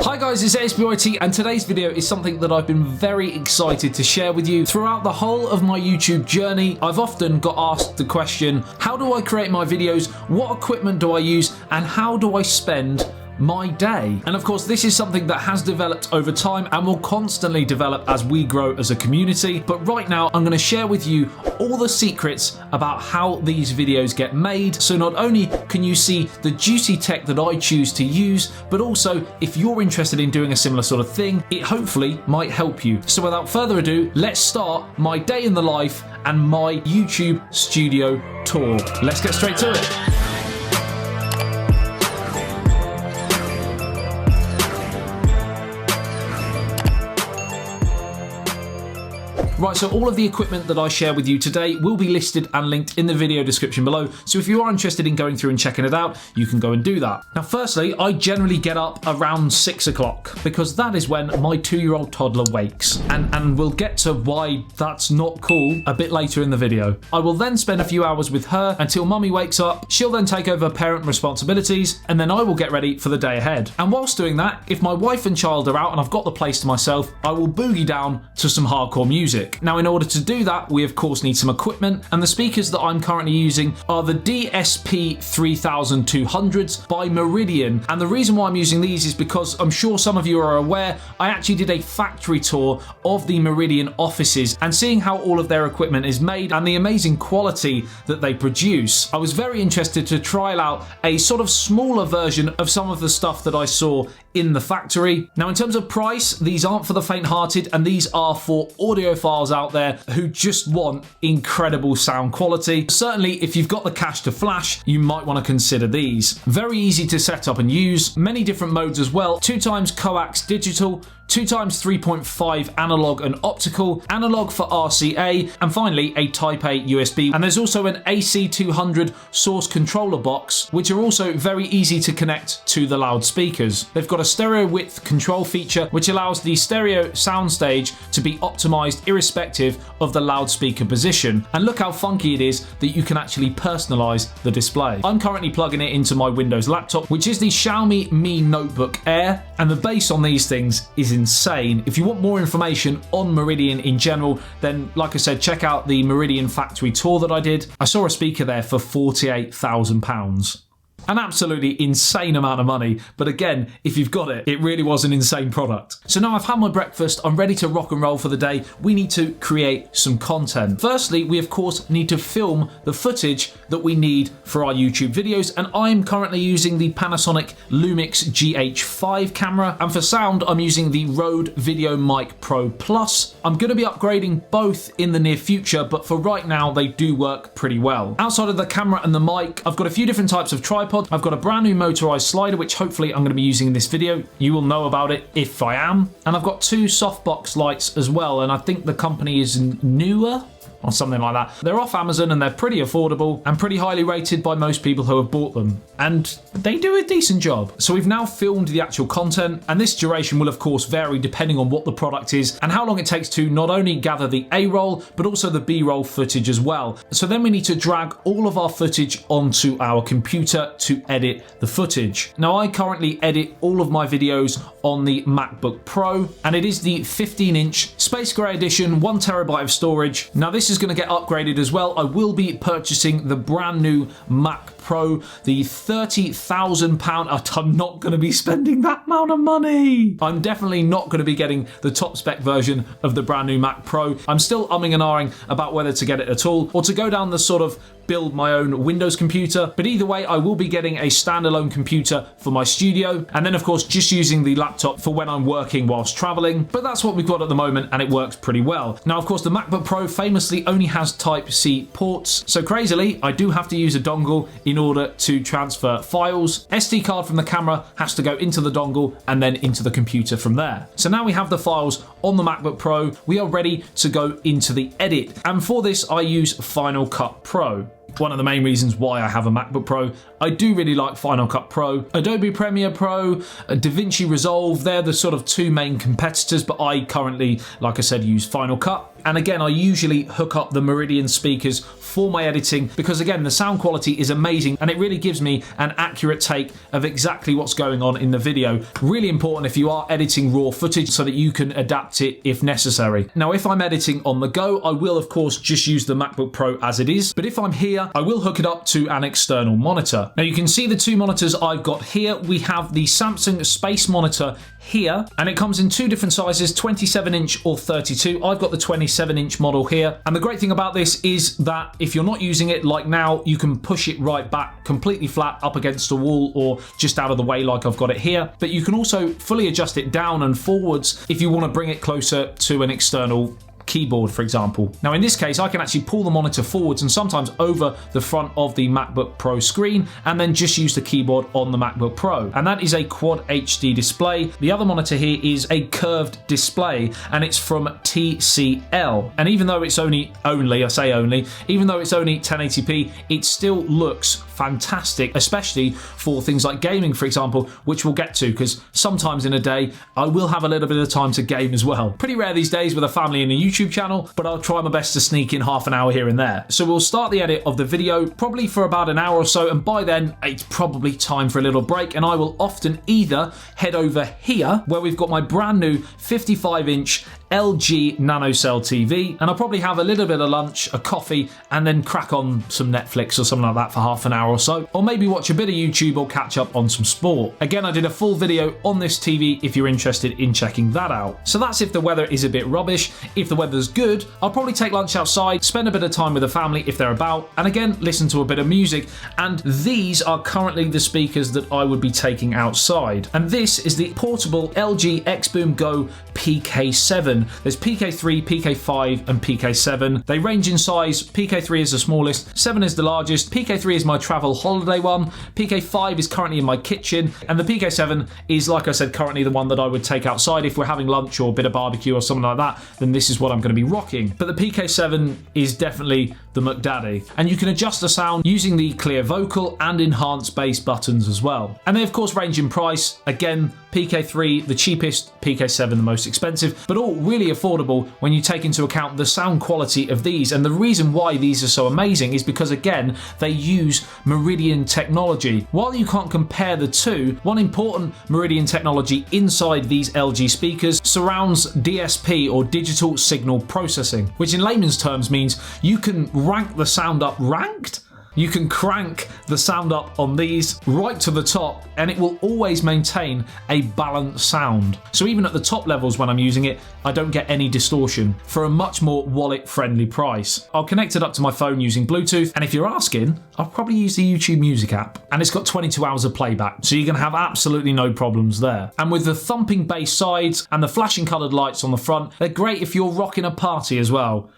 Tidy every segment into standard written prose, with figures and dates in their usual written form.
Hi guys, it's ASBYT and today's video is something that I've been very excited to share with you. Throughout the whole of my YouTube journey, I've often got asked the question, how do I create my videos, what equipment do I use, and how do I spend my day? And of course, this is something that has developed over time and will constantly develop as we grow as a community. But right now, I'm going to share with you all the secrets about how these videos get made. So not only can you see the juicy tech that I choose to use, but also if you're interested in doing a similar sort of thing, it hopefully might help you. So without further ado, let's start my day in the life and my YouTube studio tour. Let's get straight to it. Right, so all of the equipment that I share with you today will be listed and linked in the video description below. So if you are interested in going through and checking it out, you can go and do that. Now, firstly, I generally get up around 6 o'clock because that is when my 2-year-old toddler wakes. And we'll get to why that's not cool a bit later in the video. I will then spend a few hours with her until mummy wakes up. She'll then take over parent responsibilities and then I will get ready for the day ahead. And whilst doing that, if my wife and child are out and I've got the place to myself, I will boogie down to some hardcore music. Now, in order to do that, we of course need some equipment, and the speakers that I'm currently using are the DSP 3200s by Meridian. And the reason why I'm using these is because I'm sure some of you are aware, I actually did a factory tour of the Meridian offices and seeing how all of their equipment is made and the amazing quality that they produce. I was very interested to trial out a sort of smaller version of some of the stuff that I saw in the factory. Now, in terms of price, these aren't for the faint-hearted, and these are for audiophiles out there who just want incredible sound quality. Certainly, if you've got the cash to flash, you might want to consider these. Very easy to set up and use, many different modes as well, 2x coax digital, 2x 3.5 analog and optical, analog for RCA, and finally a Type A USB. And there's also an AC200 source controller box, which are also very easy to connect to the loudspeakers. They've got a stereo width control feature, which allows the stereo soundstage to be optimized irrespective of the loudspeaker position. And look how funky it is that you can actually personalize the display. I'm currently plugging it into my Windows laptop, which is the Xiaomi Mi Notebook Air, and the bass on these things is insane. If you want more information on Meridian in general, then like I said, check out the Meridian factory tour that I did. I saw a speaker there for £48,000. An absolutely insane amount of money, but again, if you've got it, it really was an insane product. So now I've had my breakfast, I'm ready to rock and roll for the day. We need to create some content. Firstly, we of course need to film the footage that we need for our YouTube videos, and I'm currently using the Panasonic Lumix GH5 camera, and for sound, I'm using the Rode VideoMic Pro Plus. I'm going to be upgrading both in the near future, but for right now, they do work pretty well. Outside of the camera and the mic, I've got a few different types of tripods. I've got a brand new motorized slider, which hopefully I'm going to be using in this video. You will know about it if I am. And I've got 2 softbox lights as well, and I think the company is Newer or something like that. They're off Amazon and they're pretty affordable and pretty highly rated by most people who have bought them. And they do a decent job. So we've now filmed the actual content, and this duration will of course vary depending on what the product is and how long it takes to not only gather the A-roll, but also the B-roll footage as well. So then we need to drag all of our footage onto our computer to edit the footage. Now, I currently edit all of my videos on the MacBook Pro, and it is the 15-inch Space Gray Edition, 1 terabyte of storage. Now, this is going to get upgraded as well. I will be purchasing the brand new Mac Pro, the £30,000. I'm not going to be spending that amount of money. I'm definitely not going to be getting the top spec version of the brand new Mac Pro. I'm still umming and ahhing about whether to get it at all or to go down the sort of build my own Windows computer. But either way, I will be getting a standalone computer for my studio, and then of course just using the laptop for when I'm working whilst traveling. But that's what we've got at the moment, and it works pretty well. Now, of course, the MacBook Pro famously only has Type-C ports, so crazily, I do have to use a dongle in order to transfer files. SD card from the camera has to go into the dongle and then into the computer from there. So now we have the files on the MacBook Pro, we are ready to go into the edit. And for this, I use Final Cut Pro. one of the main reasons why I have a MacBook Pro. I do really like Final Cut Pro. Adobe Premiere Pro, DaVinci Resolve, they're the sort of two main competitors, but I currently, like I said, use Final Cut. And again, I usually hook up the Meridian speakers for my editing because again, the sound quality is amazing and it really gives me an accurate take of exactly what's going on in the video. Really important if you are editing raw footage so that you can adapt it if necessary. Now, if I'm editing on the go, I will of course just use the MacBook Pro as it is, but if I'm here, I will hook it up to an external monitor. Now you can see the two monitors I've got here. We have the Samsung Space Monitor here, and it comes in two different sizes, 27-inch or 32. I've got the 27-inch model here, and the great thing about this is that if you're not using it like now, you can push it right back completely flat up against a wall or just out of the way like I've got it here, but you can also fully adjust it down and forwards if you want to bring it closer to an external keyboard, for example. Now in this case, I can actually pull the monitor forwards and sometimes over the front of the MacBook Pro screen and then just use the keyboard on the MacBook Pro. And that is a Quad HD display. The other monitor here is a curved display and it's from TCL. And even though it's only 1080p, it still looks fantastic, especially for things like gaming, for example, which we'll get to because sometimes in a day, I will have a little bit of time to game as well. Pretty rare these days with a family and a YouTube channel, but I'll try my best to sneak in half an hour here and there. So we'll start the edit of the video probably for about an hour or so, and by then it's probably time for a little break, and I will often either head over here where we've got my brand new 55-inch LG NanoCell TV, and I'll probably have a little bit of lunch, a coffee, and then crack on some Netflix or something like that for half an hour or so, or maybe watch a bit of YouTube or catch up on some sport. Again, I did a full video on this TV if you're interested in checking that out. So that's if the weather is a bit rubbish. If the weather's good, I'll probably take lunch outside, spend a bit of time with the family if they're about, and again, listen to a bit of music. And these are currently the speakers that I would be taking outside. And this is the portable LG XBoom Go PK7. There's PK3, PK5, and PK7. They range in size. PK3 is the smallest, 7 is the largest, PK3 is my travel holiday one, PK5 is currently in my kitchen, and the PK7 is, like I said, currently the one that I would take outside if we're having lunch or a bit of barbecue or something like that. Then this is what I'm going to be rocking. But the PK7 is definitely the McDaddy. And you can adjust the sound using the clear vocal and enhance bass buttons as well. And they of course range in price. Again, PK3 the cheapest, PK7 the most expensive, but all really affordable when you take into account the sound quality of these. And the reason why these are so amazing is because again, they use Meridian technology. While you can't compare the two, one important Meridian technology inside these LG speakers surrounds DSP or digital signal processing, which in layman's terms means you can rank the sound up ranked. You can crank the sound up on these right to the top and it will always maintain a balanced sound. So even at the top levels when I'm using it, I don't get any distortion for a much more wallet-friendly price. I'll connect it up to my phone using Bluetooth, and if you're asking, I'll probably use the YouTube Music app. And it's got 22 hours of playback, so you're going to have absolutely no problems there. And with the thumping bass sides and the flashing coloured lights on the front, they're great if you're rocking a party as well.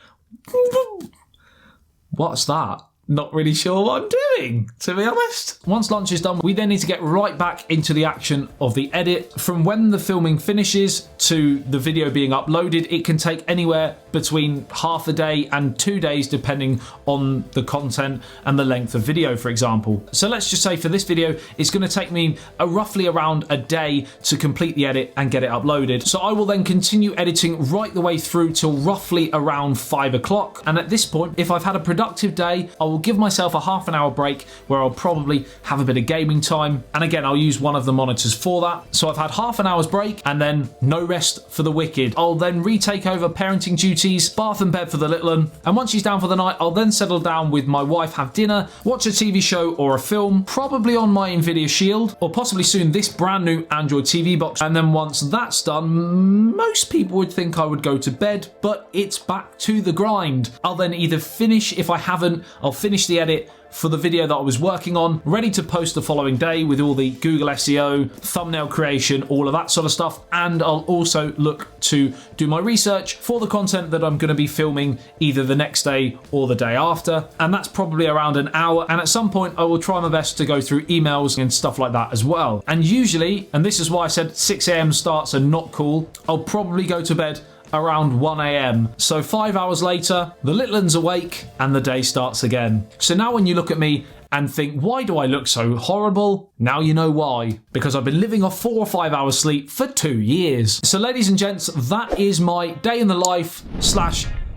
What's that? Not really sure what I'm doing, to be honest. Once lunch is done, we then need to get right back into the action of the edit. From when the filming finishes to the video being uploaded, it can take anywhere between half a day and 2 days, depending on the content and the length of video, for example. So let's just say for this video, it's going to take me roughly around a day to complete the edit and get it uploaded. So I will then continue editing right the way through till roughly around 5 o'clock. And at this point, if I've had a productive day, I will give myself a half an hour break where I'll probably have a bit of gaming time. And again, I'll use one of the monitors for that. So I've had half an hour's break and then no rest for the wicked. I'll then retake over parenting duties, bath and bed for the little one. And once she's down for the night, I'll then settle down with my wife, have dinner, watch a TV show or a film, probably on my Nvidia Shield, or possibly soon this brand new Android TV box. And then once that's done, most people would think I would go to bed, but it's back to the grind. I'll then either finish, if I haven't, I'll finish the edit for the video that I was working on, ready to post the following day with all the Google SEO, thumbnail creation, all of that sort of stuff. And I'll also look to do my research for the content that I'm going to be filming either the next day or the day after. And that's probably around an hour. And at some point I will try my best to go through emails and stuff like that as well. And usually, and this is why I said 6 a.m. starts are not cool, I'll probably go to bed around 1 a.m. So 5 hours later, the little one's awake and the day starts again. So now when you look at me and think, why do I look so horrible? Now you know why. Because I've been living off 4 or 5 hours sleep for 2 years. So ladies and gents, that is my day in the life /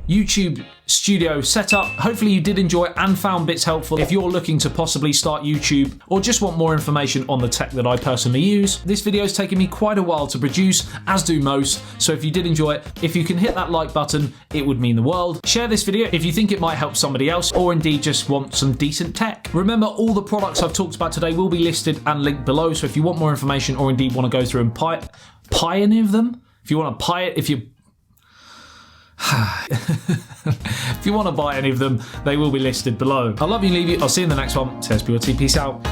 YouTube studio setup. Hopefully you did enjoy it and found bits helpful if you're looking to possibly start YouTube or just want more information on the tech that I personally use. This video has taken me quite a while to produce, as do most, so if you did enjoy it, if you can hit that like button, it would mean the world. Share this video if you think it might help somebody else or indeed just want some decent tech. Remember, all the products I've talked about today will be listed and linked below, so if you want more information or indeed want to go through and buy any of them, if you want to buy it, if you want to buy any of them, they will be listed below. I love you and leave you. I'll see you in the next one. ASBYT, peace out.